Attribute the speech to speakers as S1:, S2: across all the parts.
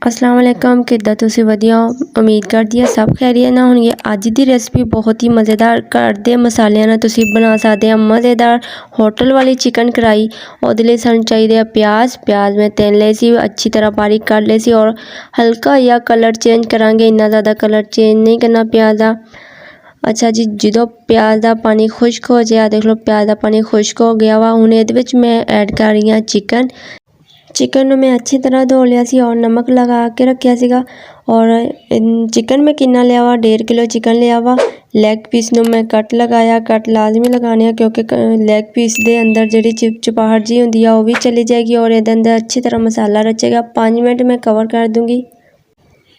S1: अस्सलाम वालेकुम किद्दां तुसीं वधिया हो। उम्मीद करदी हां सब खैरियत नाल होणगे। अज दी रेसिपी बहुत ही मज़ेदार घर दे मसालियां नाल तुसीं बना सकदे हो मज़ेदार होटल वाली चिकन कढ़ाई। उहदे लई सानूं चाहिदे प्याज मैं तीन लए सी, अच्छी तरह बारीक कर लए सी और हल्का जिहा कलर चेंज करांगे, इन्ना ज़्यादा कलर चेंज नहीं करना प्याज दा। अच्छा जी, जो प्याज का पानी खुश्क हो जाए, देख लो प्याज का पानी खुश्क हो गया वा। हुण इहदे विच मैं ऐड कर रही हां चिकन मैं अच्छी तरह धो लिया सी और नमक लगा के रखिया सीगा। और चिकन मैं कितना लिया वा, 1.5 किलो चिकन लिया वा। लैग पीस नूं मैं कट लगाया, कट लाजमी लगाने क्योंकि लैग पीस दे अंदर जिहड़ी चिपचिपाहट जी हुंदी आ ओह भी चली जाएगी और इहदे अंदर अच्छी तरह मसाला रचेगा। 5 मिनट मैं कवर कर दूँगी।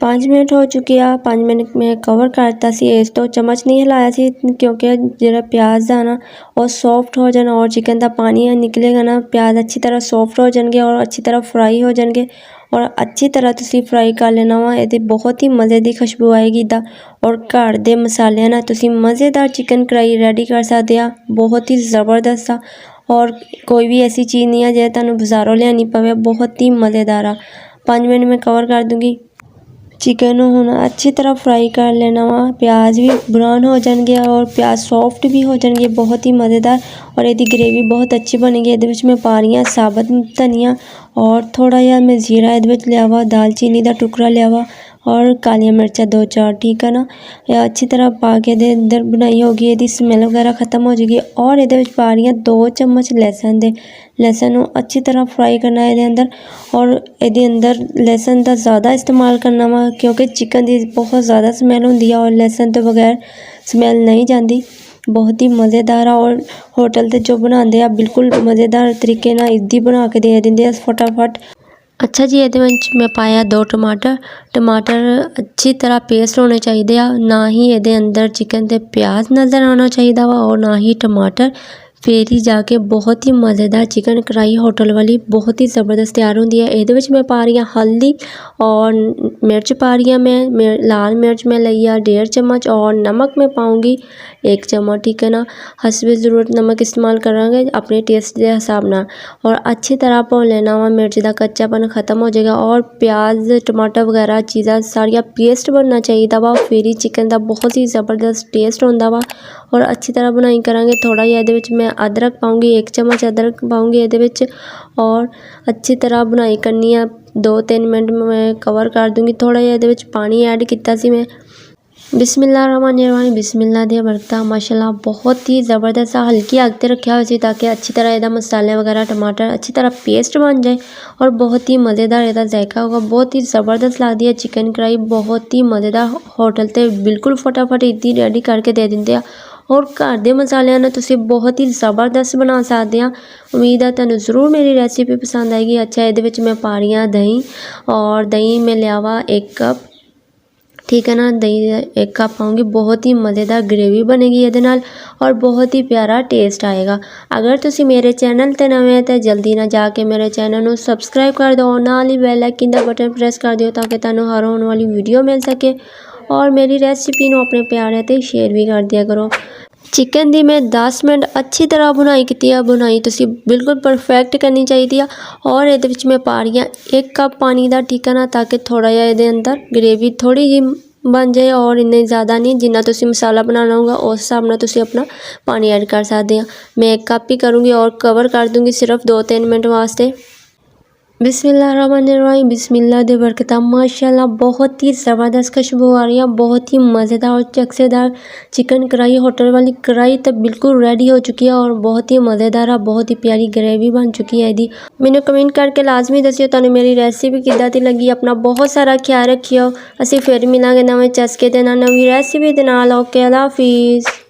S1: 5 मिनट हो चुके आ, 5 मिनट में कवर करता सी। इस तो चम्मच नहीं हिलाया सी क्योंकि जिहड़ा प्याज दा ना और सॉफ्ट हो जाना और चिकन दा पानी निकलेगा ना, प्याज अच्छी तरह सॉफ्ट हो जाएंगे और अच्छी तरह फ्राई हो जाएंगे। और अच्छी तरह तुसीं फ्राई कर लेना वा। इहदी बहुत ही मज़े दी खुशबू आएगी इदा और घर दे मसालियां नाल तुसीं मज़ेदार चिकन कढ़ाई रेडी कर सकदे आ। बहुत ही ज़बरदस्त आ और कोई भी ऐसी चीज़ नहीं है जे तुहानूं बाज़ारों लियानी पवे। बहुत ही मज़ेदार आ। 5 मिनट में कवर कर दूँगी। चिकन हुण अच्छी तरह फ्राई कर लेना वा। प्याज भी ब्राउन हो जाएंगे और प्याज सॉफ्ट भी हो जाएंगे, बहुत ही मज़ेदार। और इसकी ग्रेवी बहुत अच्छी बनेगी। ये मैं पा रही हूँ साबुत धनिया और थोड़ा जिहा मैं जीरा ये लिया वा, दालचीनी का टुकड़ा लिया वा और कालियां मिर्चा 2-4, ठीक है ना। यह अच्छी तरह पा के दे अंदर बनाई होगी, ये स्मैल वगैरह ख़त्म हो जाएगी। और ये पा रही हूँ 2 चम्मच लहसुन दे। लहसुन को अच्छी तरह फ्राई करना है ये अंदर। और ये अंदर लहसुन का ज़्यादा इस्तेमाल करना वा क्योंकि चिकन की बहुत ज़्यादा स्मैल होंदी है और लहसुन तो बगैर स्मैल नहीं जाती। बहुत ही मज़ेदार और होटल ते जो बनाते हैं बिल्कुल मज़ेदार तरीके नाल इदी बना के दे देंगे फटाफट। अच्छा जी, ये मैं पाया 2 टमाटर अच्छी तरह पेस्ट होने चाहिए आ। ना ही ये अंदर चिकन ते प्याज नज़र आना चाहिए वा और ना ही टमाटर। फिर ही जाके बहुत ही मज़ेदार चिकन कढ़ाई होटल वाली बहुत ही ज़बरदस्त तैयार होंदी है। ये मैं पा रही हूँ हल्दी और मिर्च पा रही हूँ मैं लाल मिर्च मैं लई आ 1.5 चम्मच और नमक मैं पाऊँगी 1 चम्मच, ठीक है ना। हस्बे ज़रूरत नमक इस्तेमाल करांगे अपने टेस्ट के हिसाब नाल। और अच्छी तरह भून लेना वा, मिर्च का कच्चापन ख़त्म हो जाएगा और प्याज टमाटर वगैरह चीज़ां सारिया पेस्ट बनना चाहिए वा। फिर ही चिकन का बहुत ही ज़बरदस्त टेस्ट होंदा वा। और अच्छी तरह बुनाई करांगे। थोड़ा जिहा इहदे विच मैं अदरक पाऊँगी, 1 चम्मच अदरक पाऊँगी इहदे विच और अच्छी तरह बुनाई करनी है। 2-3 मिनट मैं कवर कर दूँगी। थोड़ा जिहा इहदे विच पानी ऐड किया सी मैं। बिस्मिल्लाहिर्रहमानिर्रहीम, बिस्मिल्लाह दी बरकत। माशाल्लाह बहुत ही ज़बरदस्त हल्की अग ते रखा हुआ सी ताकि अच्छी तरह इहदा मसाले वगैरह टमाटर अच्छी तरह पेस्ट बन जाए और बहुत ही मज़ेदार इहदा जायका होगा। बहुत ही ज़बरदस्त लगती है चिकन कढ़ाई, बहुत ही मज़ेदार। होटल ते बिल्कुल फटाफट इदी रेडी करके दे देंगे आ और घर दे मसालियां नाल तुसीं बहुत ही ज़बरदस्त बना सकदे आ। उम्मीद है तुहानूं ज़रूर मेरी रेसिपी पसंद आएगी। अच्छा, इहदे मैं पा रही हूँ दही और दही मैं लिया वा 1 कप, ठीक है ना। दही 1 कप पाऊँगी। बहुत ही मज़ेदार ग्रेवी बनेगी ये नाल और बहुत ही प्यारा टेस्ट आएगा। अगर तुसी मेरे चैनल ते नवे हैं तो जल्दी ना जाके मेरे चैनल को सबसक्राइब कर दो और नाल ही बेल आइकन का बटन प्रेस कर दिओ ताकि तुहानूं हर आने वाली वीडियो मिल सके। और मेरी रेसिपी नूं अपने प्यारे ते शेयर भी कर दिया करो। चिकन दी मैं 10 मिनट अच्छी तरह बुनाई की है। बुनाई तुसी बिल्कुल परफेक्ट करनी चाहिए। और ये मैं पा रही हूँ 1 कप पानी का, ठीक है ना, ताकि थोड़ा जिहा ये अंदर ग्रेवी थोड़ी जी बन जाए और इन्ने ज़्यादा नहीं। जिन्ना तुसी मसाला बनाना होगा उस हिसाब नाल तुसी अपना पानी ऐड कर सकते हैं। मैं 1 कप ही करूँगी और कवर कर दूँगी सिर्फ 2-3 मिनट वास्ते। बिस्मिल्लाहिर्रहमानिर्रहीम, बिस्मिल्लाह दी बरकत। माशाल्लाह बहुत ही ज़बरदस्त खुशबू आ रही है। बहुत ही मज़ेदार और चस्केदार चिकन कढ़ाई होटल वाली कढ़ाई तो बिल्कुल रेडी हो चुकी है और बहुत ही मज़ेदार है। बहुत ही प्यारी ग्रेवी बन चुकी है इसकी। मैंने कमेंट करके लाजमी दसियो तुहानूं मेरी रेसिपी किद्दां दी लगी। अपना बहुत सारा ख्याल रखियो। असीं फिर मिलांगे नवे चस्के ते नवी रेसिपी दे नाल। ओके, अल्लाह हाफिज़।